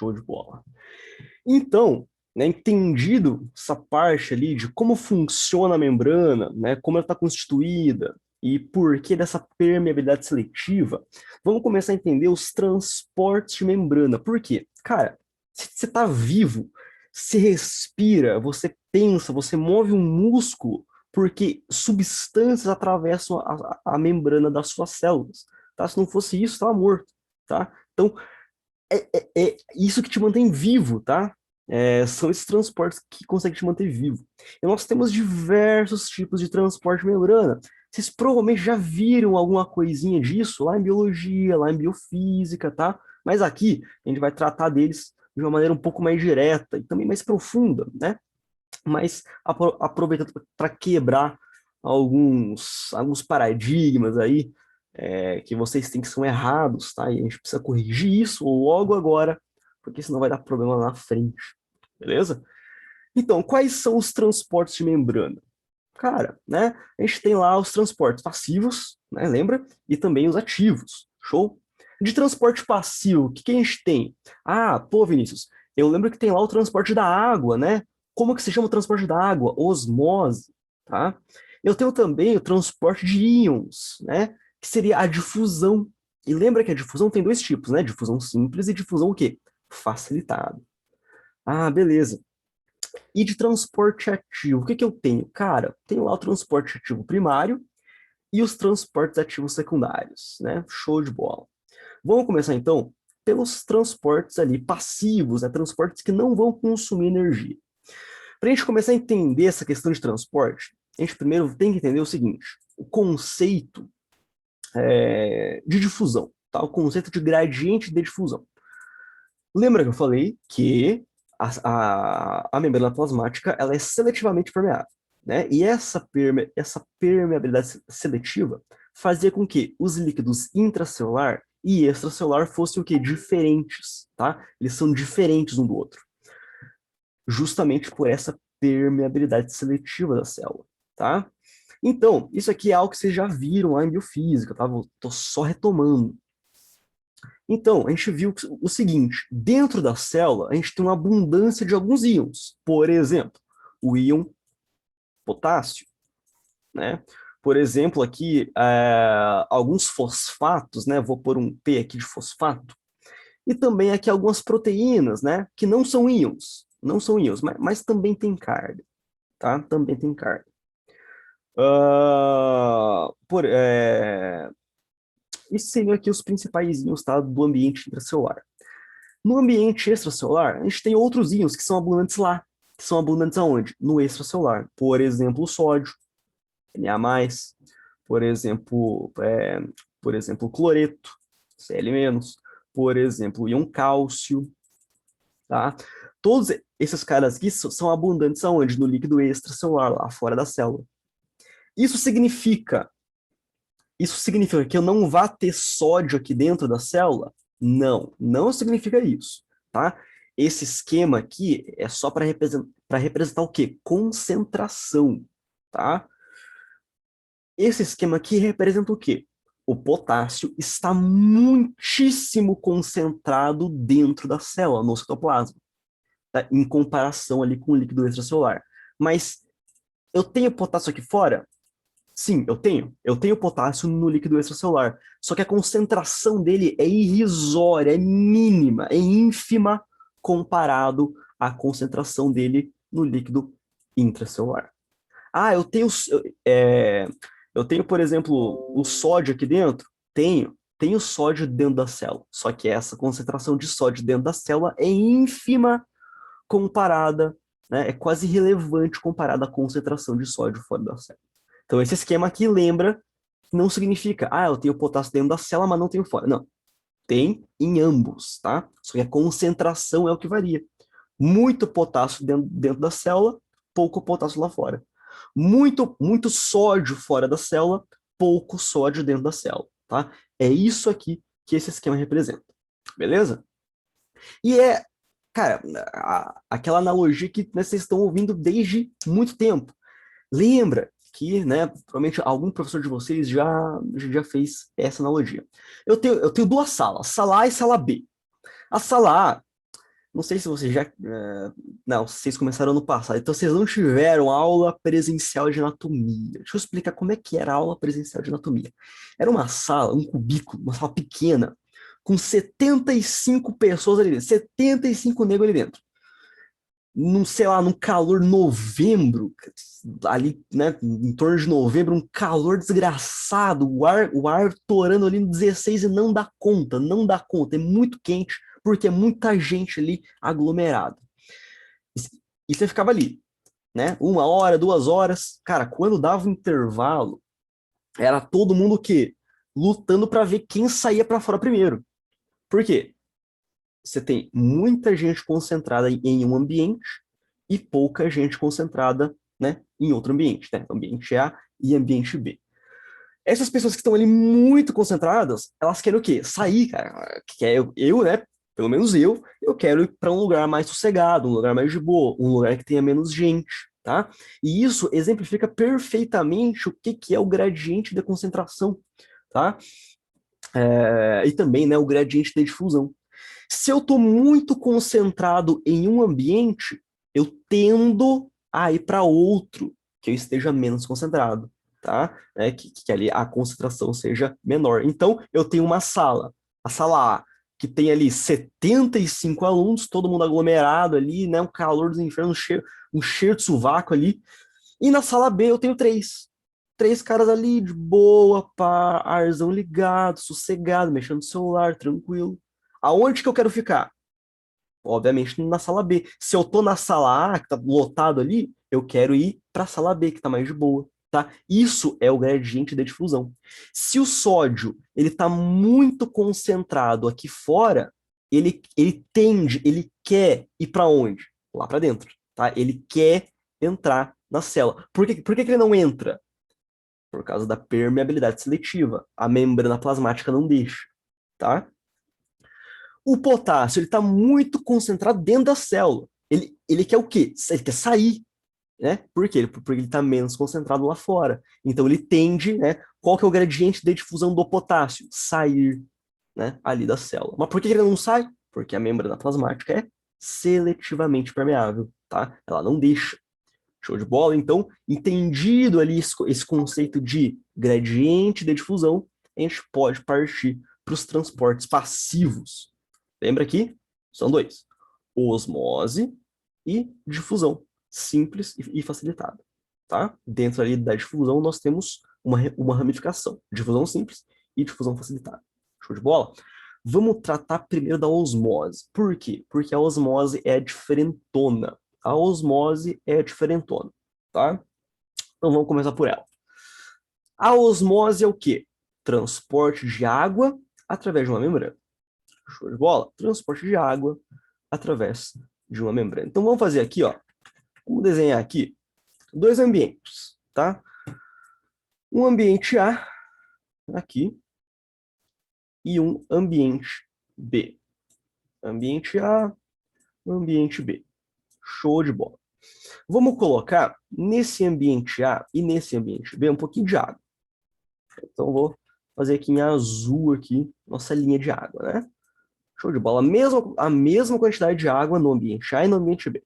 Show de bola. Então, né, entendido essa parte ali de como funciona a membrana, né, como ela está constituída e por que dessa permeabilidade seletiva, vamos começar a entender os transportes de membrana. Por quê? Cara, se você está vivo, você respira, você pensa, você move um músculo, porque substâncias atravessam a membrana das suas células. Tá? Se não fosse isso, estava morto. Tá? Então, é isso que te mantém vivo, tá? São esses transportes que conseguem te manter vivo. E nós temos diversos tipos de transporte de membrana. Vocês provavelmente já viram alguma coisinha disso lá em biologia, lá em biofísica, tá? Mas aqui a gente vai tratar deles de uma maneira um pouco mais direta e também mais profunda, né? Mas aproveitando para quebrar alguns paradigmas aí que vocês têm que são errados, tá? E a gente precisa corrigir isso logo agora, porque senão vai dar problema lá na frente, beleza? Então, quais são os transportes de membrana? Cara, né? A gente tem lá os transportes passivos, né? Lembra? E também os ativos. Show? De transporte passivo, o que que a gente tem? Ah, pô, Vinícius, eu lembro que tem lá o transporte da água, né? Como que se chama o transporte da água? Osmose, tá? Eu tenho também o transporte de íons, né? Que seria a difusão. E lembra que a difusão tem dois tipos, né? Difusão simples e difusão o quê? Facilitada. Ah, beleza. E de transporte ativo, o que que eu tenho? Cara, tenho lá o transporte ativo primário e os transportes ativos secundários, né? Show de bola. Vamos começar então pelos transportes ali passivos, né? Transportes que não vão consumir energia. Para a gente começar a entender essa questão de transporte, a gente primeiro tem que entender o seguinte: o conceito de difusão, tá? O conceito de gradiente de difusão. Lembra que eu falei que a membrana plasmática ela é seletivamente permeável, né? E essa permeabilidade seletiva fazia com que os líquidos intracelular e extracelular fossem o quê? Diferentes, tá? Eles são diferentes um do outro, justamente por essa permeabilidade seletiva da célula, tá? Então, isso aqui é algo que vocês já viram lá em biofísica, tá? Tô só retomando. Então, a gente viu o seguinte: dentro da célula, a gente tem uma abundância de alguns íons. Por exemplo, o íon potássio, né? Por exemplo, aqui, alguns fosfatos, né? Vou pôr um P aqui de fosfato. E também aqui algumas proteínas, né? Que não são íons. Não são íons, mas também tem carga, tá? Também tem carga. Uh, por, é... Esses seriam aqui os principais íons, tá? Do ambiente intracelular. No ambiente extracelular, a gente tem outros íons que são abundantes lá. Que são abundantes aonde? No extracelular. Por exemplo, o sódio, Na+, por exemplo, o cloreto, Cl-, por exemplo, o íon cálcio, tá? Todos esses caras aqui são abundantes aonde? No líquido extracelular, lá fora da célula. Isso significa, isso significa que eu não vá ter sódio aqui dentro da célula? Não, não significa isso, tá? Esse esquema aqui é só para representar o quê? Concentração, tá? Esse esquema aqui representa o quê? O potássio está muitíssimo concentrado dentro da célula, no citoplasma, tá? Em comparação ali com o líquido extracelular. Mas eu tenho potássio aqui fora? Sim, eu tenho. Eu tenho potássio no líquido extracelular. Só que a concentração dele é irrisória, é mínima, é ínfima comparado à concentração dele no líquido intracelular. Ah, eu tenho, por exemplo, o sódio aqui dentro? Tenho. Tenho sódio dentro da célula. Só que essa concentração de sódio dentro da célula é ínfima comparada, né? É quase irrelevante comparada à concentração de sódio fora da célula. Então, esse esquema aqui lembra, não significa, eu tenho potássio dentro da célula, mas não tenho fora. Não, tem em ambos, tá? Só que a concentração é o que varia. Muito potássio dentro da célula, pouco potássio lá fora. Muito sódio fora da célula, pouco sódio dentro da célula, tá? É isso aqui que esse esquema representa, beleza? E cara, aquela analogia que, né, vocês estão ouvindo desde muito tempo. Lembra que, né, provavelmente algum professor de vocês já fez essa analogia. Eu tenho duas salas, sala A e sala B. A sala A Não sei se vocês já. Não, vocês começaram ano passado, então vocês não tiveram aula presencial de anatomia. Deixa eu explicar como é que era a aula presencial de anatomia. Era uma sala, um cubículo, uma sala pequena, com 75 pessoas ali dentro, 75 negros ali dentro. Num, sei lá, num calor novembro, ali, né, em torno de novembro, um calor desgraçado, o ar torando ali no 16 e não dá conta, não dá conta, é muito quente, porque é muita gente ali aglomerada. E você ficava ali, né, 1 hora, 2 horas, cara, quando dava um intervalo, era todo mundo o quê? Lutando para ver quem saía para fora primeiro. Por quê? Você tem muita gente concentrada em um ambiente e pouca gente concentrada, né, em outro ambiente, né? Ambiente A e ambiente B. Essas pessoas que estão ali muito concentradas, elas querem o quê? Sair, cara. Né? Pelo menos eu quero ir para um lugar mais sossegado, um lugar mais de boa, um lugar que tenha menos gente, tá? E isso exemplifica perfeitamente o que é o gradiente da concentração, tá? E também, né, o gradiente da difusão. Se eu estou muito concentrado em um ambiente, eu tendo a ir para outro que eu esteja menos concentrado, tá? Que ali a concentração seja menor. Então, eu tenho uma sala, a sala A, que tem ali 75 alunos, todo mundo aglomerado ali, né? Um calor dos infernos, um cheiro de sovaco ali. E na sala B eu tenho três. Três caras ali de boa, pá, arzão ligado, sossegado, mexendo no celular, tranquilo. Aonde que eu quero ficar? Obviamente na sala B. Se eu tô na sala A, que tá lotado ali, eu quero ir para a sala B, que tá mais de boa, tá? Isso é o gradiente da difusão. Se o sódio, ele tá muito concentrado aqui fora, ele quer ir para onde? Lá para dentro, tá? Ele quer entrar na célula. Por que que ele não entra? Por causa da permeabilidade seletiva. A membrana plasmática não deixa, tá? O potássio, ele está muito concentrado dentro da célula. Ele quer o quê? Ele quer sair, né? Por quê? Porque ele está menos concentrado lá fora. Então ele tende, né? Qual que é o gradiente de difusão do potássio? Sair, né? Ali da célula. Mas por que ele não sai? Porque a membrana plasmática é seletivamente permeável, tá? Ela não deixa. Show de bola? Então, entendido ali esse conceito de gradiente de difusão, a gente pode partir para os transportes passivos. Lembra que são dois: osmose e difusão, simples e facilitada. Tá? Dentro ali da difusão, nós temos uma ramificação: difusão simples e difusão facilitada. Show de bola? Vamos tratar primeiro da osmose. Por quê? Porque a osmose é diferentona. A osmose é diferentona, tá? Então vamos começar por ela. A osmose é o quê? Transporte de água através de uma membrana. Show de bola? Transporte de água através de uma membrana. Então vamos fazer aqui, ó. Vamos desenhar aqui dois ambientes, tá? Um ambiente A, aqui, e um ambiente B. Ambiente A, ambiente B. Show de bola. Vamos colocar nesse ambiente A e nesse ambiente B um pouquinho de água. Então vou fazer aqui em azul aqui, nossa linha de água, né? Show de bola. A mesma quantidade de água no ambiente A e no ambiente B.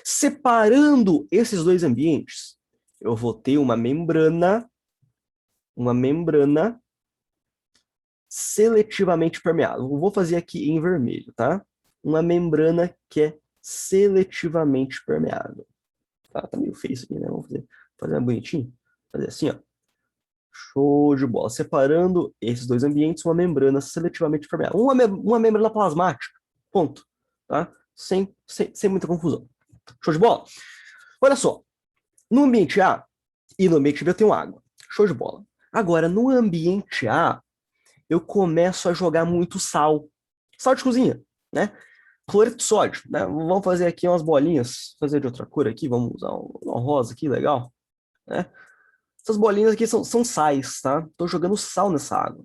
Separando esses dois ambientes, eu vou ter uma membrana seletivamente permeável. Eu vou fazer aqui em vermelho, tá? Uma membrana que é seletivamente permeável. Tá meio feio isso aqui, né? Vamos fazer bonitinho. Fazer assim, ó. Show de bola. Separando esses dois ambientes, uma membrana seletivamente permeável. Uma membrana plasmática. Ponto. Tá? Sem muita confusão. Show de bola? Olha só. No ambiente A e no ambiente B eu tenho água. Show de bola. Agora, no ambiente A, eu começo a jogar muito sal. Sal de cozinha, né? Cloreto de sódio, né? Vamos fazer aqui umas bolinhas, fazer de outra cor aqui, vamos usar um rosa aqui, legal, né? Essas bolinhas aqui são sais, tá? Tô jogando sal nessa água.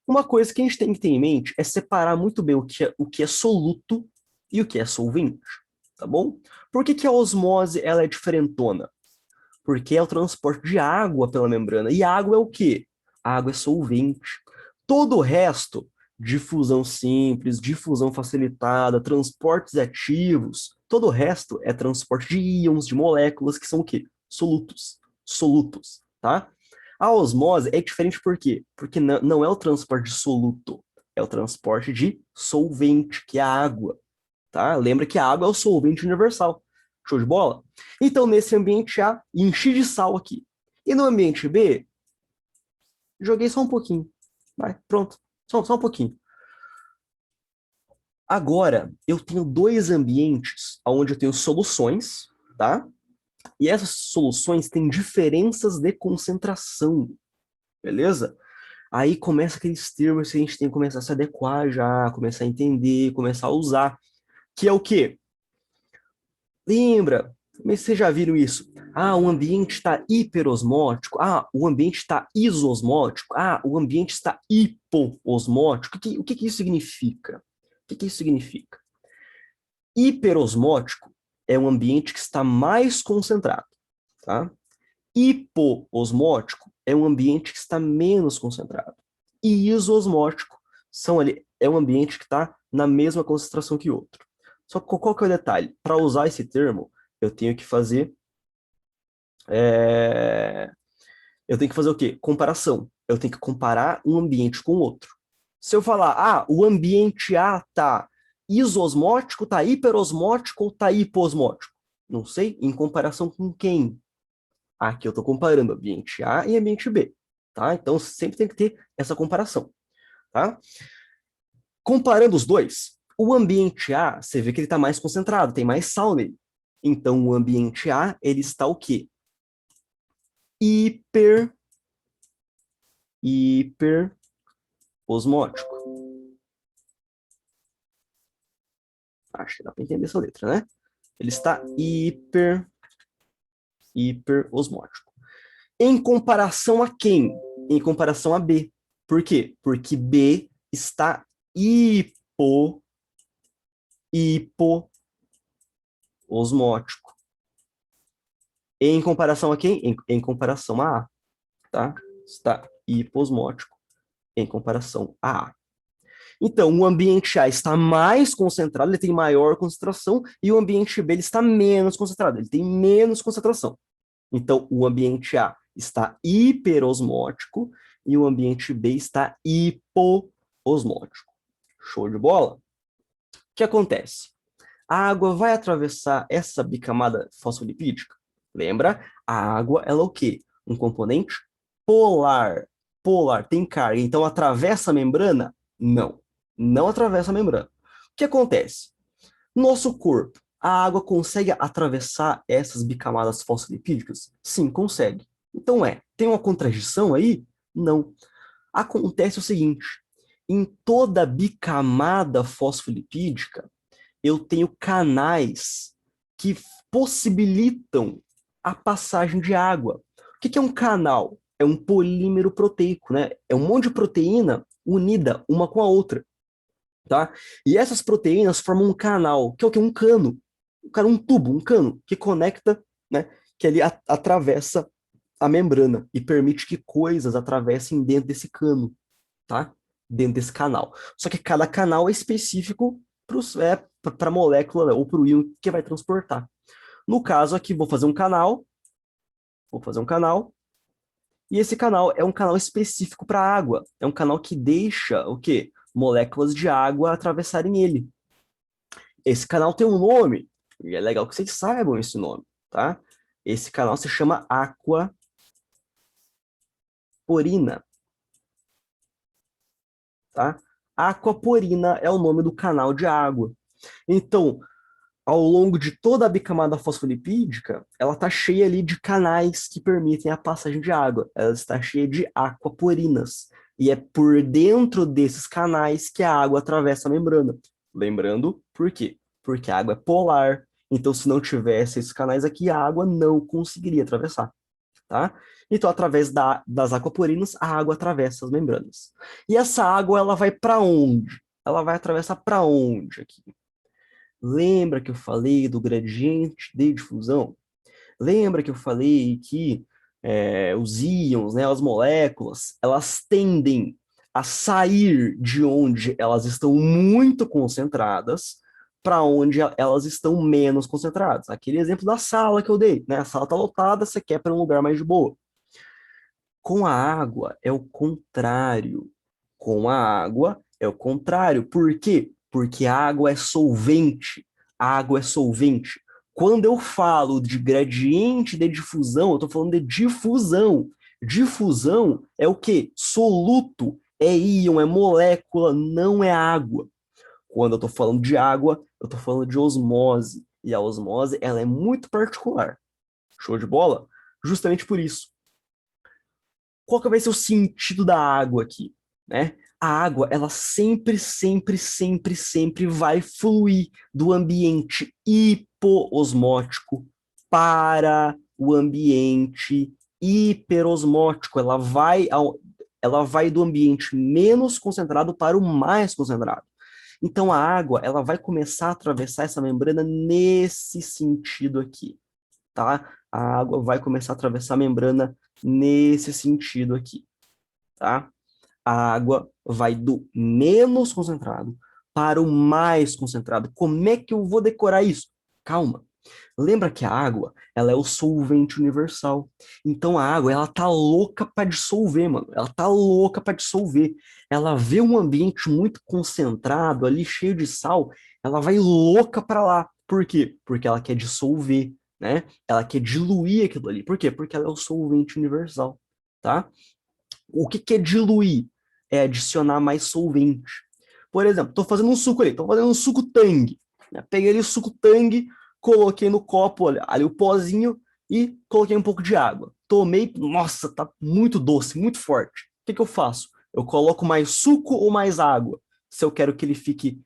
Uma coisa que a gente tem que ter em mente é separar muito bem o que é soluto e o que é solvente, tá bom? Por que a osmose ela é diferentona? Porque é o transporte de água pela membrana. E água é o quê? A água é solvente. Todo o resto Difusão simples, difusão facilitada, transportes ativos, todo o resto é transporte de íons, de moléculas, que são o quê? Solutos. Solutos, tá? A osmose é diferente por quê? Porque não é o transporte de soluto, é o transporte de solvente, que é a água, tá? Lembra que a água é o solvente universal. Show de bola? Então, nesse ambiente A, enchi de sal aqui. E no ambiente B, joguei só um pouquinho. Vai, pronto. Só um pouquinho. Agora, eu tenho dois ambientes onde eu tenho soluções, tá? E essas soluções têm diferenças de concentração, beleza? Aí começa aqueles termos que a gente tem que começar a se adequar já, começar a entender, começar a usar, que é o quê? Lembra? Mas vocês já viram isso? Ah, o ambiente está hiperosmótico. Ah, o ambiente está isosmótico. Ah, o ambiente está hipoosmótico. O que isso significa? O que isso significa? Hiperosmótico é um ambiente que está mais concentrado, tá? Hipoosmótico é um ambiente que está menos concentrado. E isosmótico é um ambiente que está na mesma concentração que o outro. Só que qual que é o detalhe? Para usar esse termo, eu tenho que fazer é, eu tenho que fazer o quê? Comparação. Eu tenho que comparar um ambiente com o outro. Se eu falar, o ambiente A tá isosmótico, tá hiperosmótico ou tá hiposmótico? Não sei. Em comparação com quem? Aqui eu estou comparando ambiente A e ambiente B. Tá? Então sempre tem que ter essa comparação. Tá? Comparando os dois, o ambiente A, você vê que ele está mais concentrado, tem mais sal nele. Então o ambiente A, ele está o quê? Hiper hiperosmótico. Acho que dá para entender essa letra, né? Ele está hiperosmótico. Em comparação a quem? Em comparação a B. Por quê? Porque B está hipoosmótico. Em comparação a quem? Em comparação a A, tá? Está hiposmótico em comparação a A. Então, o ambiente A está mais concentrado, ele tem maior concentração, e o ambiente B ele está menos concentrado, ele tem menos concentração. Então, o ambiente A está hiperosmótico e o ambiente B está hipoosmótico. Show de bola? O que acontece? A água vai atravessar essa bicamada fosfolipídica? Lembra? A água, ela é o quê? Um componente polar. Polar, tem carga. Então, atravessa a membrana? Não. Não atravessa a membrana. O que acontece? Nosso corpo, a água consegue atravessar essas bicamadas fosfolipídicas? Sim, consegue. Então tem uma contradição aí? Não. Acontece o seguinte, em toda bicamada fosfolipídica, eu tenho canais que possibilitam a passagem de água. O que é um canal? É um polímero proteico, né? É um monte de proteína unida uma com a outra, tá? E essas proteínas formam um canal, que é o que? Um cano. Um tubo, um cano, que conecta, né? Que ali atravessa a membrana e permite que coisas atravessem dentro desse cano, tá? Dentro desse canal. Só que cada canal é específico para a molécula, né, ou para o íon que vai transportar. No caso aqui, vou fazer um canal, e esse canal é um canal específico para água. É um canal que deixa o quê? Moléculas de água atravessarem ele. Esse canal tem um nome, e é legal que vocês saibam esse nome, tá? Esse canal se chama aquaporina, tá? Aquaporina é o nome do canal de água. Então, ao longo de toda a bicamada fosfolipídica, ela está cheia ali de canais que permitem a passagem de água. Ela está cheia de aquaporinas. E é por dentro desses canais que a água atravessa a membrana. Lembrando, por quê? Porque a água é polar. Então, se não tivesse esses canais aqui, a água não conseguiria atravessar, tá? Então, através das aquaporinas, a água atravessa as membranas. E essa água, ela vai para onde? Ela vai atravessar para onde aqui? Lembra que eu falei do gradiente de difusão? Lembra que eu falei que os íons, né, as moléculas, elas tendem a sair de onde elas estão muito concentradas para onde elas estão menos concentradas. Aquele exemplo da sala que eu dei, né? A sala está lotada, você quer para um lugar mais de boa. Com a água é o contrário. Com a água é o contrário. Por quê? Porque a água é solvente. A água é solvente. Quando eu falo de gradiente de difusão, eu estou falando de difusão. Difusão é o quê? Soluto, é íon, é molécula, não é água. Quando eu estou falando de água, eu estou falando de osmose. E a osmose, ela é muito particular. Show de bola? Justamente por isso. Qual que vai ser o sentido da água aqui, né? A água, ela sempre, sempre, sempre, sempre vai fluir do ambiente hipoosmótico para o ambiente hiperosmótico. Ela vai do ambiente menos concentrado para o mais concentrado. Então, a água, ela vai começar a atravessar essa membrana nesse sentido aqui, tá? A água vai começar a atravessar a membrana nesse sentido aqui, tá? A água vai do menos concentrado para o mais concentrado. Como é que eu vou decorar isso? Calma. Lembra que a água, ela é o solvente universal. Então a água, ela tá louca para dissolver, mano. Ela tá louca para dissolver. Ela vê um ambiente muito concentrado ali, cheio de sal, ela vai louca para lá. Por quê? Porque ela quer dissolver, né? Ela quer diluir aquilo ali. Por quê? Porque ela é o solvente universal, tá? O que é diluir? É adicionar mais solvente. Por exemplo, estou fazendo um suco ali, estou fazendo um suco Tang. Né? Peguei ali o suco Tang, coloquei no copo ali o pozinho e coloquei um pouco de água. Tomei, nossa, tá muito doce, muito forte. O que eu faço? Eu coloco mais suco ou mais água? Se eu quero que ele fique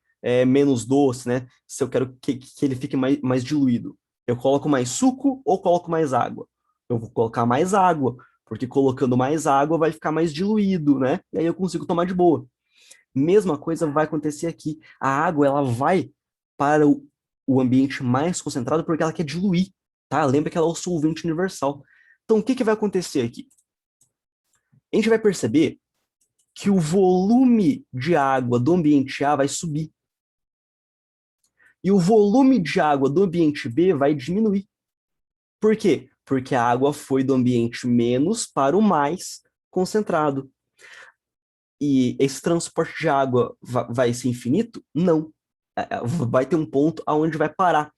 menos doce, né? Se eu quero que ele fique mais diluído. Eu coloco mais suco ou coloco mais água? Eu vou colocar mais água, porque colocando mais água vai ficar mais diluído, né? E aí eu consigo tomar de boa. Mesma coisa vai acontecer aqui. A água, ela vai para o ambiente mais concentrado porque ela quer diluir, tá? Lembra que ela é o solvente universal. Então, o que que vai acontecer aqui? A gente vai perceber que o volume de água do ambiente A vai subir. E o volume de água do ambiente B vai diminuir. Por quê? Porque a água foi do ambiente menos para o mais concentrado. E esse transporte de água vai ser infinito? Não. Vai ter um ponto aonde vai parar.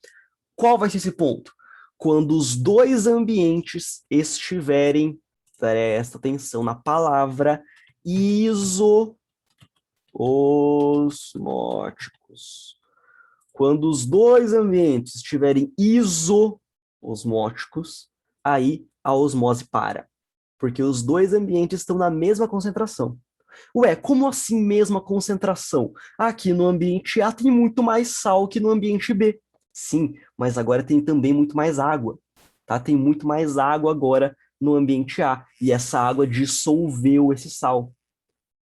Qual vai ser esse ponto? Quando os dois ambientes estiverem, presta atenção na palavra, isoosmóticos. Quando os dois ambientes estiverem isoosmóticos, aí a osmose para. Porque os dois ambientes estão na mesma concentração. Ué, como assim mesma concentração? Aqui no ambiente A tem muito mais sal que no ambiente B. Sim, mas agora tem também muito mais água, tá? Tem muito mais água agora no ambiente A. E essa água dissolveu esse sal,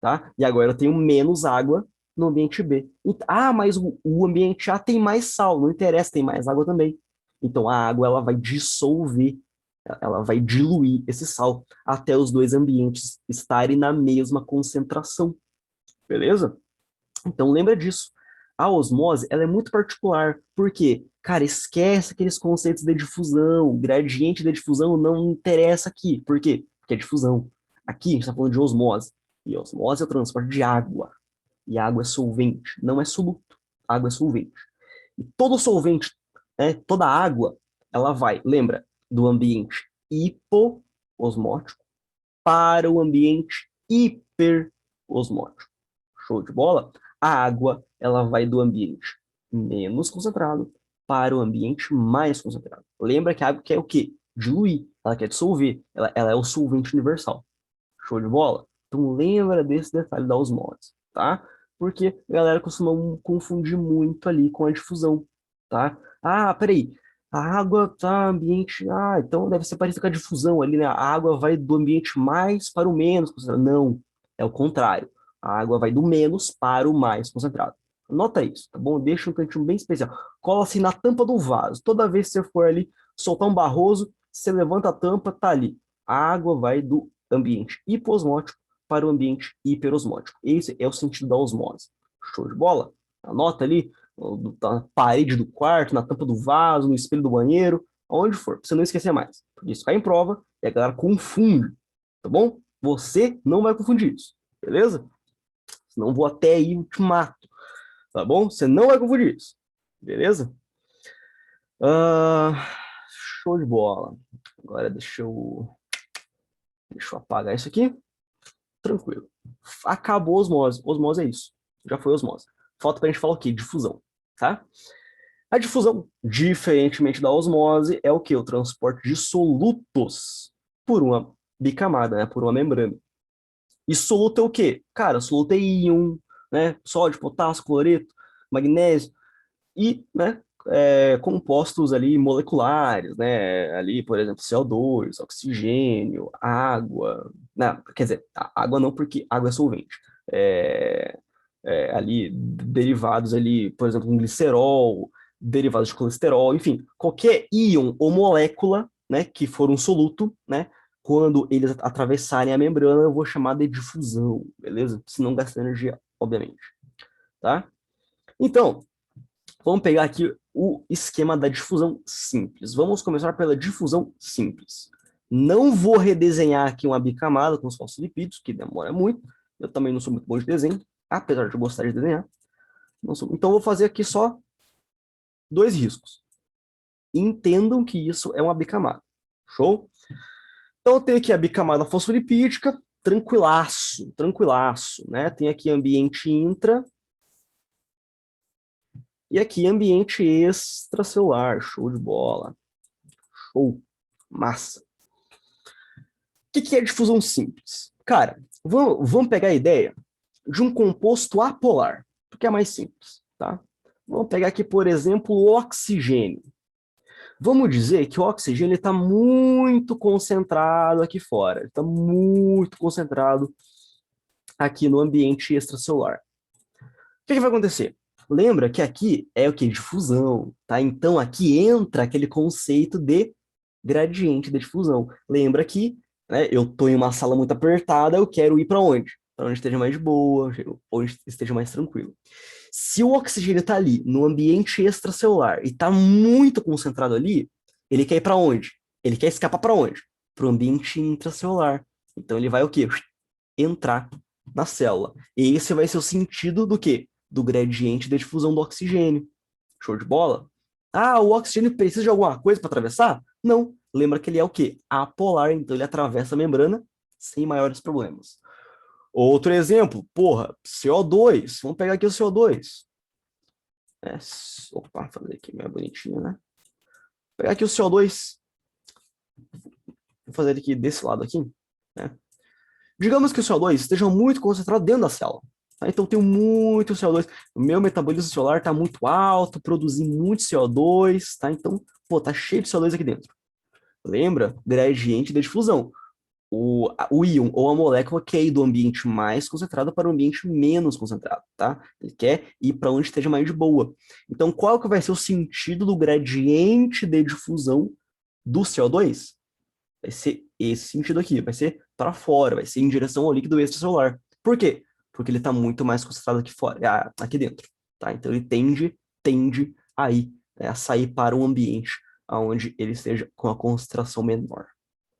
tá? E agora eu tenho menos água no ambiente B. Ah, mas o ambiente A tem mais sal. Não interessa, tem mais água também. Então a água ela vai dissolver, ela vai diluir esse sal até os dois ambientes estarem na mesma concentração, beleza? Então lembra disso. A osmose, ela é muito particular, porque, cara, esquece aqueles conceitos de difusão, gradiente de difusão não interessa aqui. Por quê? Porque é difusão. Aqui a gente está falando de osmose. E osmose é o transporte de água. E a água é solvente, não é soluto. A água é solvente. E todo solvente, né, toda água, ela vai, lembra, do ambiente hipoosmótico para o ambiente hiperosmótico. Show de bola? A água, ela vai do ambiente menos concentrado para o ambiente mais concentrado. Lembra que a água quer o quê? Diluir, ela quer dissolver, ela é o solvente universal. Show de bola? Então lembra desse detalhe da osmose, tá? Porque a galera costuma confundir muito ali com a difusão, tá? Ah, peraí, a água tá ambiente... Ah, então deve ser parecido com a difusão ali, né? A água vai do ambiente mais para o menos concentrado. Não, é o contrário. A água vai do menos para o mais concentrado. Anota isso, tá bom? Deixa um cantinho bem especial. Cola assim na tampa do vaso. Toda vez que você for ali soltar um barroso, você levanta a tampa, tá ali. A água vai do ambiente hiposmótico para o ambiente hiperosmótico. Esse é o sentido da osmose. Show de bola? Anota ali, na parede do quarto, na tampa do vaso, no espelho do banheiro, onde for, pra você não esquecer mais. Porque isso cai em prova e a galera confunde, tá bom? Você não vai confundir isso, beleza? Senão vou até aí e te mato, tá bom? Você não vai confundir isso, beleza? Show de bola. Agora deixa eu apagar isso aqui. Tranquilo. Acabou a osmose. Osmose é isso. Já foi osmose. Falta pra gente falar o quê? Difusão, tá? A difusão, diferentemente da osmose, é o quê? O transporte de solutos por uma bicamada, né? Por uma membrana. E soluto é o quê? Cara, soluto é íon, né? Sódio, potássio, cloreto, magnésio e, né? Compostos ali moleculares, né? Ali, por exemplo, CO2, oxigênio, água. Não, quer dizer, água não, porque água é solvente. É, ali, derivados ali, por exemplo, um glicerol, derivados de colesterol, enfim, qualquer íon ou molécula, né, que for um soluto, né? Quando eles atravessarem a membrana, eu vou chamar de difusão, beleza? Se não gastar energia, obviamente, tá? Então, vamos pegar aqui o esquema da difusão simples. Vamos começar pela difusão simples. Não vou redesenhar aqui uma bicamada com os fosfolipídios, que demora muito. Eu também não sou muito bom de desenho, apesar de eu gostar de desenhar. Não sou... Então, vou fazer aqui só 2 riscos. Entendam que isso é uma bicamada. Show? Então, eu tenho aqui a bicamada fosfolipídica, tranquilaço, tranquilaço, né? Tem aqui ambiente intra, e aqui ambiente extracelular, show de bola. Show, massa. O que é difusão simples? Cara, vamos pegar a ideia de um composto apolar, porque é mais simples, tá? Vamos pegar aqui, por exemplo, o oxigênio. Vamos dizer que o oxigênio está muito concentrado aqui fora, está muito concentrado aqui no ambiente extracelular. O que vai acontecer? Lembra que aqui é o que? Difusão, tá? Então aqui entra aquele conceito de gradiente de difusão. Lembra que, né, eu estou em uma sala muito apertada, eu quero ir para onde? Para onde esteja mais de boa, onde esteja mais tranquilo. Se o oxigênio está ali no ambiente extracelular e está muito concentrado ali, ele quer ir para onde? Ele quer escapar para onde? Para o ambiente intracelular. Então ele vai o quê? Entrar na célula. E esse vai ser o sentido do quê? Do gradiente de difusão do oxigênio. Show de bola? Ah, o oxigênio precisa de alguma coisa para atravessar? Não. Lembra que ele é o quê? Apolar, então ele atravessa a membrana sem maiores problemas. Outro exemplo, porra, CO2. Vamos pegar aqui o CO2. Opa, fazer aqui meio bonitinho, né? Vou pegar aqui o CO2. Vou fazer ele aqui desse lado aqui, né? Digamos que o CO2 esteja muito concentrado dentro da célula. Tá? Então, eu tenho muito CO2. O meu metabolismo celular está muito alto, produzi muito CO2, tá? Então, pô, tá cheio de CO2 aqui dentro. Lembra? Gradiente de difusão. O íon ou a molécula quer ir do ambiente mais concentrado para o ambiente menos concentrado, tá? Ele quer ir para onde esteja mais de boa. Então, qual que vai ser o sentido do gradiente de difusão do CO2? Vai ser esse sentido aqui, vai ser para fora, vai ser em direção ao líquido extracelular. Por quê? Porque ele está muito mais concentrado aqui fora, aqui dentro, tá? Então ele tende aí, né, a sair para um ambiente onde ele esteja com a concentração menor,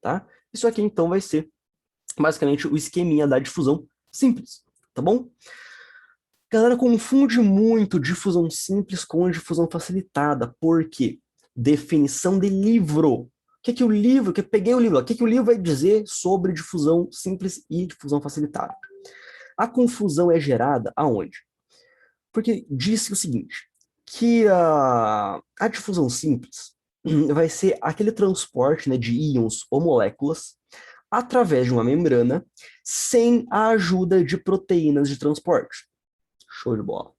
tá? Isso aqui então vai ser basicamente o esqueminha da difusão simples, tá bom? A galera confunde muito difusão simples com difusão facilitada, por quê? Definição de livro. O que o livro, que eu peguei o livro, o que o livro vai dizer sobre difusão simples e difusão facilitada? A confusão é gerada aonde? Porque disse o seguinte, que a difusão simples vai ser aquele transporte, né, de íons ou moléculas através de uma membrana sem a ajuda de proteínas de transporte. Show de bola.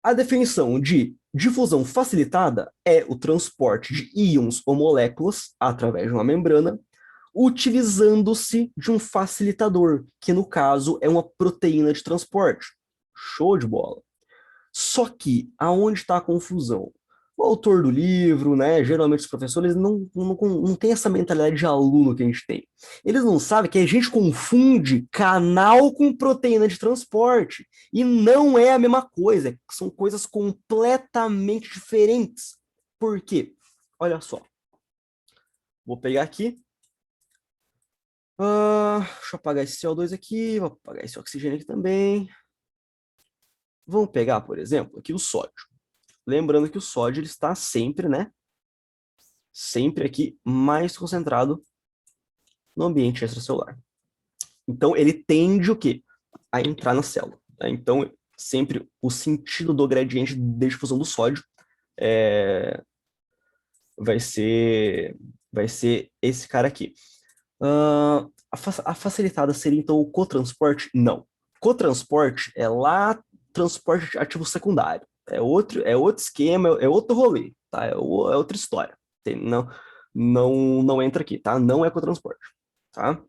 A definição de difusão facilitada é o transporte de íons ou moléculas através de uma membrana, utilizando-se de um facilitador, que no caso é uma proteína de transporte. Show de bola. Só que, aonde está a confusão? O autor do livro, né? Geralmente os professores não têm essa mentalidade de aluno que a gente tem. Eles não sabem que a gente confunde canal com proteína de transporte. E não é a mesma coisa. São coisas completamente diferentes. Por quê? Olha só. Vou pegar aqui. Deixa eu apagar esse CO2 aqui. Vou apagar esse oxigênio aqui também. Vamos pegar, por exemplo, aqui o sódio. Lembrando que o sódio ele está sempre, né? Sempre aqui mais concentrado no ambiente extracelular. Então, ele tende o quê? A entrar na célula. Né? Então, sempre o sentido do gradiente de difusão do sódio é, vai ser, vai ser esse cara aqui. A facilitada seria, então, o cotransporte? Não. Cotransporte é lá transporte de ativo secundário. É outro esquema, é outro rolê, tá? É outra história. Não entra aqui, tá? Não é cotransporte, tá?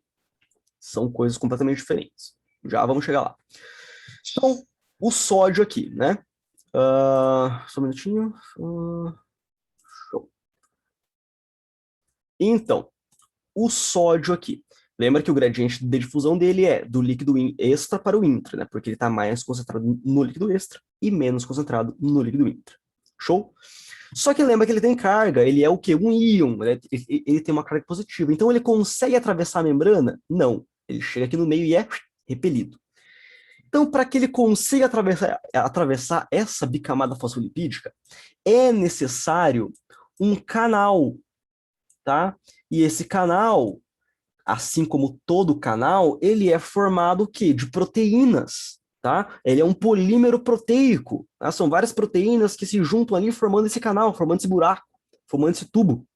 São coisas completamente diferentes. Já vamos chegar lá. Então, o sódio aqui, né? Só um minutinho. Show. Então, o sódio aqui. Lembra que o gradiente de difusão dele é do líquido extra para o intra, né? Porque ele está mais concentrado no líquido extra e menos concentrado no líquido intra. Show? Só que lembra que ele tem carga, ele é o quê? Um íon, né? Ele tem uma carga positiva. Então ele consegue atravessar a membrana? Não. Ele chega aqui no meio e é repelido. Então, para que ele consiga atravessar essa bicamada fosfolipídica, é necessário um canal, tá? E esse canal, assim como todo canal, ele é formado o quê? De proteínas, tá? Ele é um polímero proteico, tá? São várias proteínas que se juntam ali formando esse canal, formando esse buraco, formando esse tubo,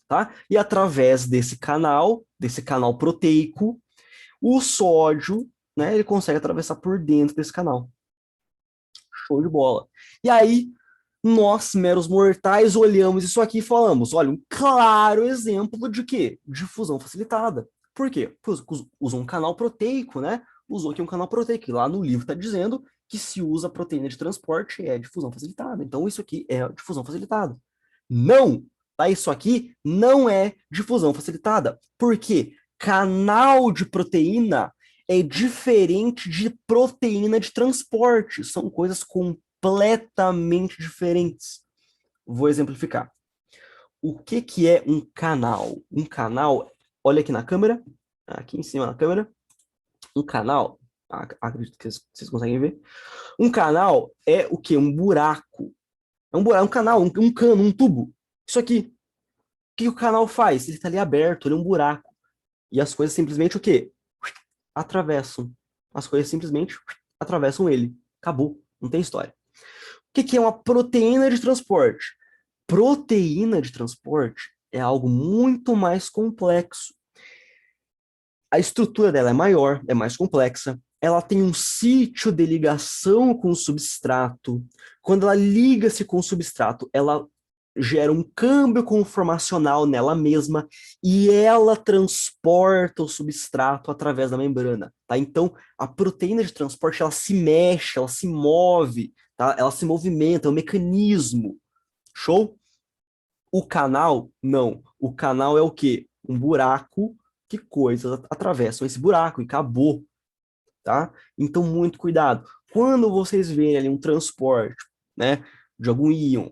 tá? E através desse canal proteico, o sódio, né, ele consegue atravessar por dentro desse canal. Show de bola. E aí, nós, meros mortais, olhamos isso aqui e falamos, olha, um claro exemplo de quê? De fusão facilitada. Por quê? Porque usou um canal proteico, né? Usou aqui um canal proteico. E lá no livro está dizendo que se usa proteína de transporte é difusão facilitada. Então, isso aqui é difusão facilitada. Não! Tá? Isso aqui não é difusão facilitada. Por quê? Canal de proteína é diferente de proteína de transporte. São coisas completamente diferentes. Vou exemplificar. O que é um canal? Um canal, olha aqui na câmera, aqui em cima na câmera, um canal, acredito que vocês conseguem ver. Um canal é o que? Um buraco. É um buraco, um canal, um cano, um tubo. Isso aqui. O que o canal faz? Ele está ali aberto, ele é um buraco. E as coisas simplesmente o quê? Atravessam. As coisas simplesmente atravessam ele. Acabou. Não tem história. O que é uma proteína de transporte? Proteína de transporte é algo muito mais complexo. A estrutura dela é maior, é mais complexa. Ela tem um sítio de ligação com o substrato. Quando ela liga-se com o substrato, ela gera um câmbio conformacional nela mesma e ela transporta o substrato através da membrana, tá? Então, a proteína de transporte, ela se mexe, ela se move, tá? Ela se movimenta, é um mecanismo. Show? O canal, não. O canal é o quê? Um buraco que coisas atravessam esse buraco e acabou, tá? Então, muito cuidado. Quando vocês verem ali um transporte, né, de algum íon,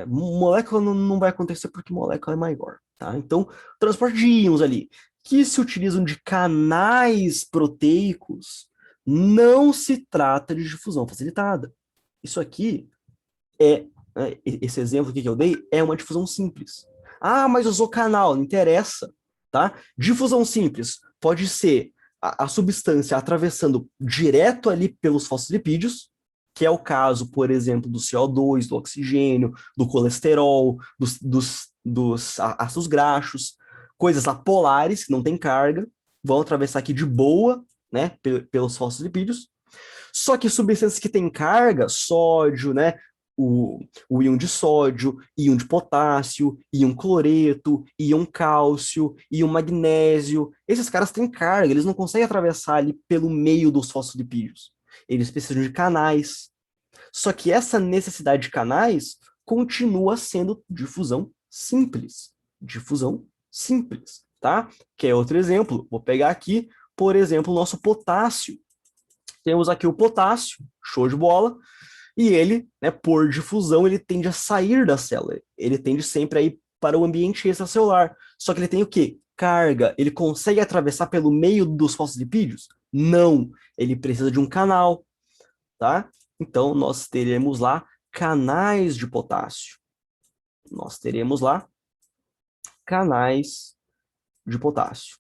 molécula não vai acontecer porque molécula é maior, tá? Então, transporte de íons ali, que se utilizam de canais proteicos, não se trata de difusão facilitada. Isso aqui esse exemplo aqui que eu dei é uma difusão simples. Ah, mas usou canal, não interessa, tá? Difusão simples pode ser a substância atravessando direto ali pelos fosfolipídios, que é o caso, por exemplo, do CO2, do oxigênio, do colesterol, dos ácidos graxos, coisas apolares, que não tem carga, vão atravessar aqui de boa, né, pelos fosfolipídios. Só que substâncias que têm carga, sódio, né, o íon de sódio, íon de potássio, íon cloreto, íon cálcio, íon magnésio. Esses caras têm carga, eles não conseguem atravessar ali pelo meio dos fosfolipídios. Eles precisam de canais. Só que essa necessidade de canais continua sendo difusão simples. Difusão simples, tá? Quer outro exemplo? Vou pegar aqui, por exemplo, o nosso potássio. Temos aqui o potássio, show de bola, e ele, né, por difusão, ele tende a sair da célula. Ele tende sempre a ir para o ambiente extracelular. Só que ele tem o quê? Carga. Ele consegue atravessar pelo meio dos fosfolipídios? Não. Ele precisa de um canal, tá? Então, nós teremos lá canais de potássio. Nós teremos lá canais de potássio,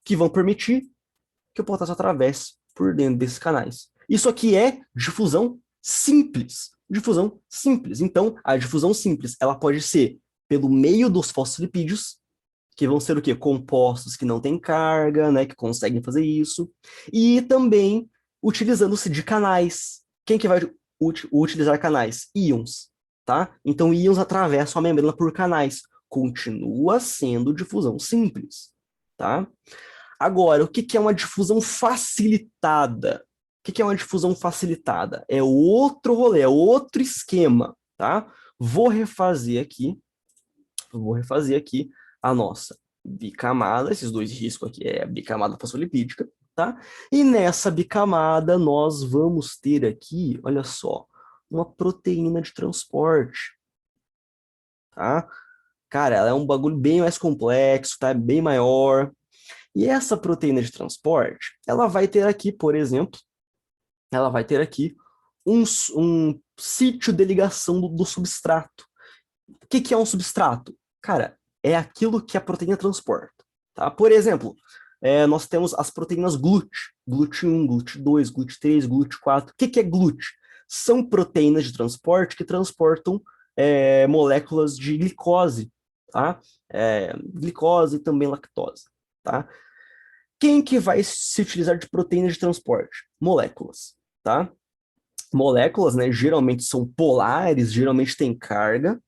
que vão permitir que o potássio atravesse por dentro desses canais. Isso aqui é difusão simples. Difusão simples. Então, a difusão simples, ela pode ser pelo meio dos fosfolipídios, que vão ser o quê? Compostos que não têm carga, né, que conseguem fazer isso, e também utilizando-se de canais. Quem que vai utilizar canais? Íons, tá? Então, íons atravessam a membrana por canais. Continua sendo difusão simples, tá? Agora, o que que é uma difusão facilitada? O que que é uma difusão facilitada? É outro rolê, é outro esquema, tá? Vou refazer aqui a nossa bicamada, esses dois riscos aqui é a bicamada fosfolipídica, tá? E nessa bicamada nós vamos ter aqui, olha só, uma proteína de transporte, tá? Cara, ela é um bagulho bem mais complexo, tá? Bem maior. E essa proteína de transporte, ela vai ter aqui, por exemplo, ela vai ter aqui um sítio de ligação do substrato. O que que é um substrato? Cara, é aquilo que a proteína transporta, tá? Por exemplo, nós temos as proteínas GLUT, GLUT1, GLUT2, GLUT3, GLUT4. O que que é GLUT? São proteínas de transporte que transportam moléculas de glicose, tá? Glicose e também lactose, tá? Quem que vai se utilizar de proteína de transporte? Moléculas, tá? Moléculas, né, geralmente são polares, geralmente têm carga.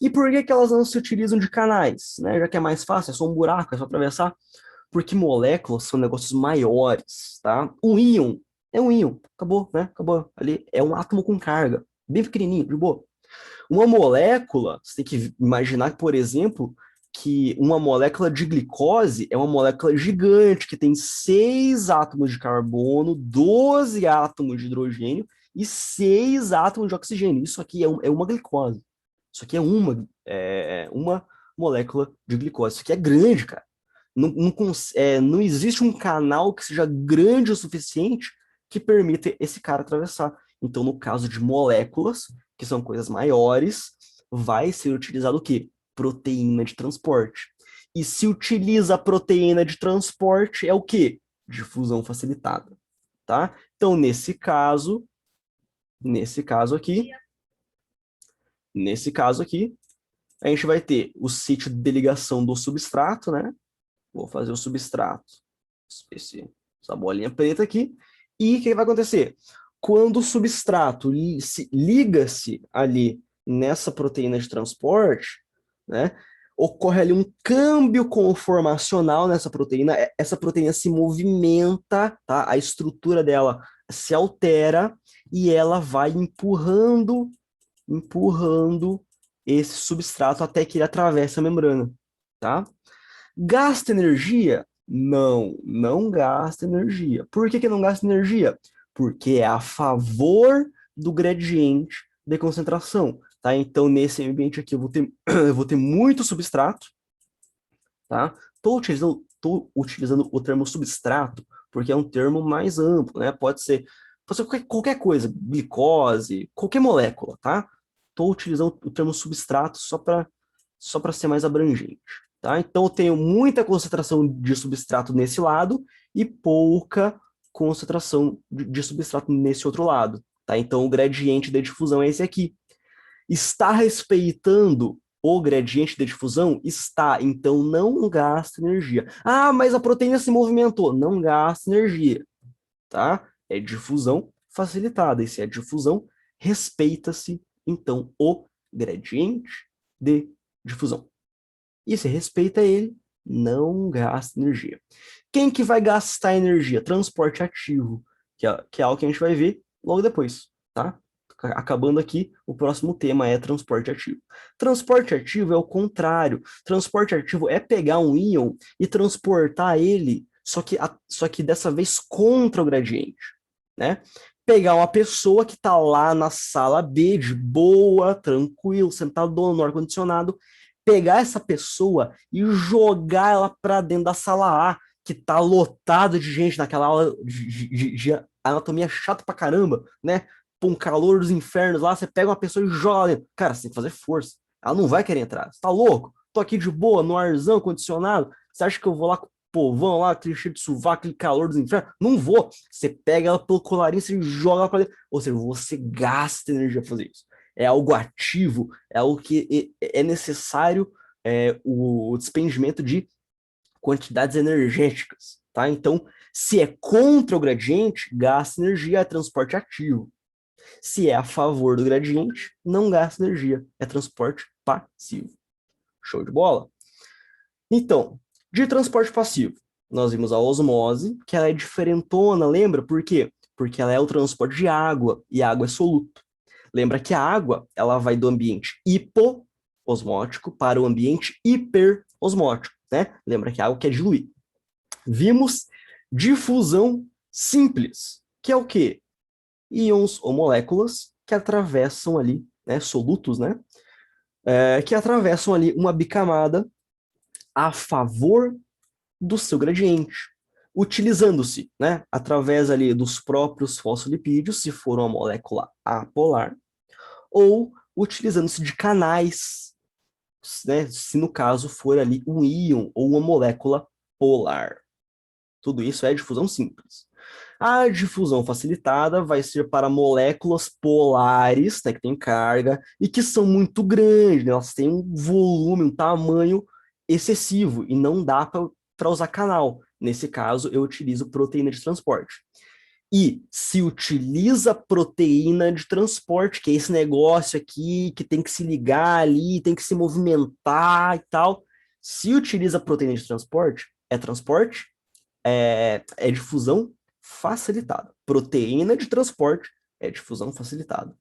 E por que que elas não se utilizam de canais, né? Já que é mais fácil, é só um buraco, é só atravessar. Porque moléculas são negócios maiores, tá? Um íon é um íon, acabou, né? Acabou. Ali é um átomo com carga, bem pequenininho, de boa. Uma molécula, você tem que imaginar, por exemplo, que uma molécula de glicose é uma molécula gigante que tem 6 átomos de carbono, 12 átomos de hidrogênio e 6 átomos de oxigênio. Isso aqui é uma glicose. Isso aqui é uma molécula de glicose. Isso aqui é grande, cara. Não existe um canal que seja grande o suficiente que permita esse cara atravessar. Então, no caso de moléculas, que são coisas maiores, vai ser utilizado o quê? Proteína de transporte. E se utiliza a proteína de transporte, é o quê? Difusão facilitada, tá? Então, nesse caso aqui, a gente vai ter o sítio de ligação do substrato, né? Vou fazer o substrato, essa bolinha preta aqui. E o que vai acontecer? Quando o substrato liga-se ali nessa proteína de transporte, né, ocorre ali um câmbio conformacional nessa proteína, essa proteína se movimenta, tá? A estrutura dela se altera e ela vai empurrando esse substrato até que ele atravesse a membrana, tá? Gasta energia? Não, não gasta energia. Por que que não gasta energia? Porque é a favor do gradiente de concentração, tá? Então, nesse ambiente aqui, eu vou ter muito substrato, tá? Tô utilizando o termo substrato porque é um termo mais amplo, né? Pode ser qualquer coisa, glicose, qualquer molécula, tá? Tô utilizando o termo substrato só para ser mais abrangente, tá? Então, eu tenho muita concentração de substrato nesse lado e pouca concentração de substrato nesse outro lado, tá? Então, o gradiente de difusão é esse aqui. Está respeitando o gradiente de difusão? Está, então não gasta energia. Ah, mas a proteína se movimentou. Não gasta energia, tá? É difusão facilitada. E se é difusão, respeita-se, então, o gradiente de difusão. E se respeita ele, não gasta energia. Quem que vai gastar energia? Transporte ativo, que é algo que a gente vai ver logo depois, tá? Acabando aqui, o próximo tema é transporte ativo. Transporte ativo é o contrário. Transporte ativo é pegar um íon e transportar ele, só que dessa vez contra o gradiente, né? Pegar uma pessoa que está lá na sala B, de boa, tranquilo, sentado no ar-condicionado, pegar essa pessoa e jogar ela para dentro da sala A, que tá lotado de gente naquela aula de anatomia chata pra caramba, né? Pô, um calor dos infernos lá, você pega uma pessoa e joga lá dentro. Cara, você tem que fazer força. Ela não vai querer entrar. Você tá louco? Tô aqui de boa, no arzão condicionado. Você acha que eu vou lá com o povão lá, aquele cheio de sovaco, aquele calor dos infernos? Não vou. Você pega ela pelo colarinho e joga ela pra dentro. Ou seja, você gasta energia pra fazer isso. É algo ativo, é algo que é necessário o despendimento de quantidades energéticas, tá? Então, se é contra o gradiente, gasta energia, é transporte ativo. Se é a favor do gradiente, não gasta energia, é transporte passivo. Show de bola? Então, de transporte passivo, nós vimos a osmose, que ela é diferentona, lembra? Por quê? Porque ela é o transporte de água, e a água é soluto. Lembra que a água, ela vai do ambiente hipoosmótico para o ambiente hiperosmótico, né? Lembra que a água quer diluir. Vimos difusão simples, que é o quê? Íons ou moléculas que atravessam ali, né, solutos, né, que atravessam ali uma bicamada a favor do seu gradiente, utilizando-se, né, através ali dos próprios fosfolipídios, se for uma molécula apolar, ou utilizando-se de canais, né, se no caso for ali um íon ou uma molécula polar. Tudo isso é difusão simples. A difusão facilitada vai ser para moléculas polares, né, que têm carga e que são muito grandes, né, elas têm um volume, um tamanho excessivo e não dá para usar canal. Nesse caso, eu utilizo proteína de transporte. E se utiliza proteína de transporte, que é esse negócio aqui que tem que se ligar ali, tem que se movimentar e tal. Se utiliza proteína de transporte, é difusão facilitada. Proteína de transporte é difusão facilitada.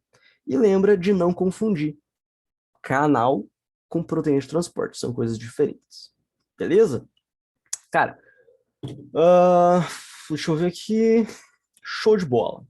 E lembra de não confundir canal com proteína de transporte, são coisas diferentes. Beleza? Cara, deixa eu ver aqui. Show de bola.